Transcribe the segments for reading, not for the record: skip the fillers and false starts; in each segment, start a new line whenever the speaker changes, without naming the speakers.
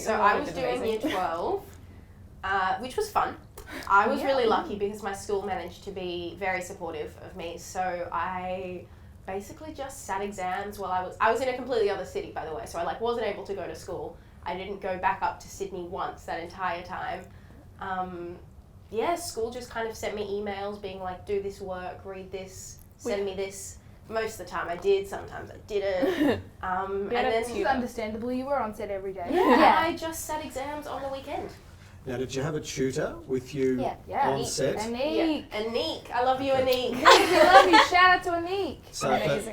so I was doing year 12, which was fun. I was really lucky because my school managed to be very supportive of me, so I basically just sat exams while I was in a completely other city, by the way, so I wasn't able to go to school. I didn't go back up to Sydney once that entire time. School just kind of sent me emails being like, do this work, read this, send me this. Most of the time I did, sometimes I didn't. And then
this is understandable, you were on set every day.
Yeah, I just sat exams on the weekend.
Now, did you have a tutor with you on set?
Anik.
Yeah. Anik, I love you, Anik.
I love you, shout out to Anik.
So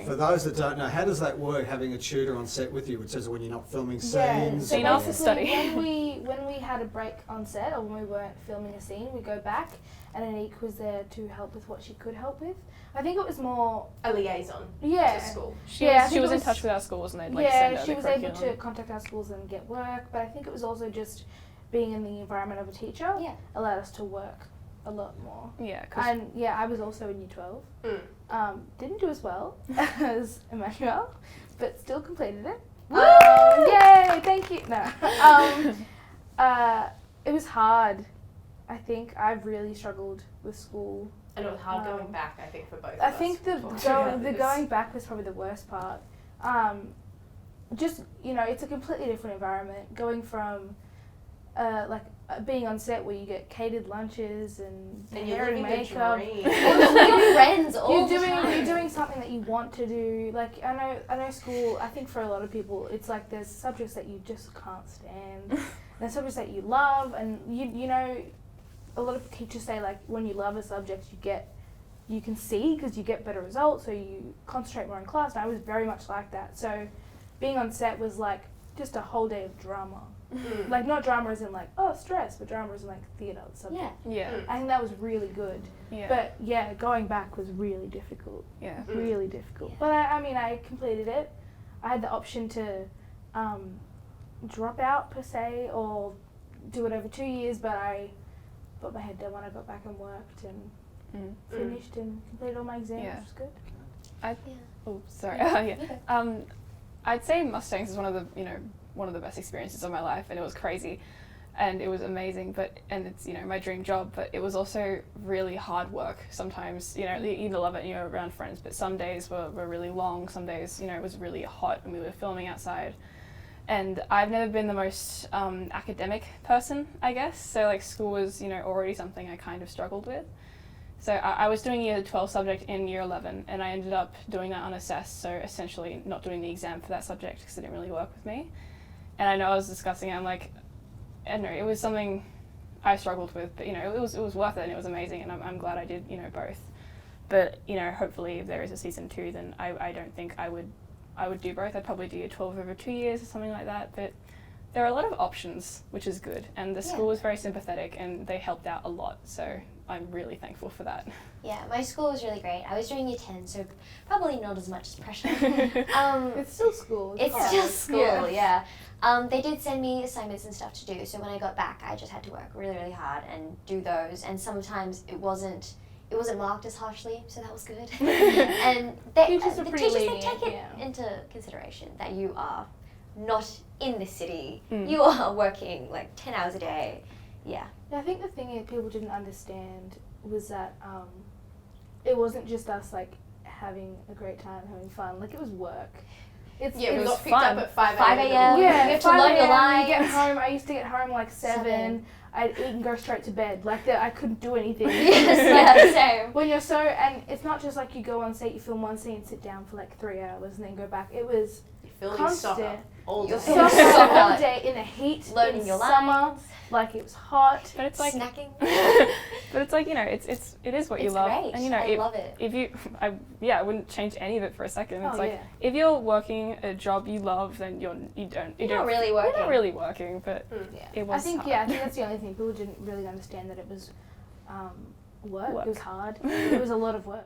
for those that don't know, how does that work, having a tutor on set with you, which is when you're not filming scenes?
So
to study.
when we had a break on set, or when we weren't filming a scene, we go back and Anik was there to help with what she could help with. I think it was more
a liaison to school.
She was in touch with our schools and they'd send her
she
the
was
curriculum.
able to contact our schools and get work, but I think it was also just being in the environment of a teacher allowed us to work a lot more.
Yeah.
And I was also in year 12. Didn't do as well as Emmanuelle, but still completed it. Yay, thank you. No. It was hard. I think I've really struggled with school.
And it was hard going back, I think, for both of us.
I think the going back was probably the worst part. It's a completely different environment. Going from being on set where you get catered lunches and hair and makeup. You're doing something that you want to do. Like I know school. I think for a lot of people, it's like there's subjects that you just can't stand. There's subjects that you love, and you know, a lot of teachers say like when you love a subject, you can see because you get better results, so you concentrate more in class. And I was very much like that. So being on set was like just a whole day of drama. Like not drama as in like stress, but drama as in like theatre subject. I think that was really good. But going back was really difficult. Really difficult. But I completed it. I had the option to drop out per se or do it over 2 years, but I got my head down when I got back and worked and finished and completed all my exams, which was good.
I'd say Mustangs is one of the best experiences of my life, and it was crazy and it was amazing, and it's my dream job, but it was also really hard work sometimes. You love it and you're around friends, but some days were really long, some days it was really hot and we were filming outside. And I've never been the most academic person, I guess, so like school was already something I kind of struggled with. So I was doing year 12 subject in year 11, and I ended up doing that unassessed, so essentially not doing the exam for that subject because it didn't really work with me. And I know I was discussing it, I'm like, I don't know, it was something I struggled with, but it was worth it and it was amazing, and I'm glad I did both. But hopefully if there is a season 2, then I don't think I would do both. I'd probably do year 12 over 2 years or something like that. But there are a lot of options, which is good, and the school was very sympathetic and they helped out a lot, so I'm really thankful for that.
Yeah, my school was really great. I was doing year 10, so probably not as much pressure.
It's still school.
It's still school, yeah. They did send me assignments and stuff to do, so when I got back, I just had to work really, really hard and do those, and sometimes it wasn't marked as harshly, so that was good. And the teachers they take it into consideration that you are not in the city. You are working like 10 hours a day. Yeah.
I think the thing that people didn't understand was that it wasn't just us like having a great time, having fun. Like it was work.
We got picked up at 5
a.m.
Yeah,
you have to learn your lines.
You get home. I used to get home like 7. I'd eat and go straight to bed. Like I couldn't do anything.
Same.
When you're and it's not just like you go on set, you film one scene, sit down for like 3 hours, and then go back. It was constant.
All day.
All day in the heat,
learning
in
your
summer.
lines.
Like it was hot.
But it's like
snacking.
But it's like it is what you love.
Great.
And
I love it.
If you, I wouldn't change any of it for a second. It's if you're working a job you love, then you're not
really working.
You're not really working, but it was.
I think that's the only thing. People didn't really understand that it was work. It was hard. It was a lot of work.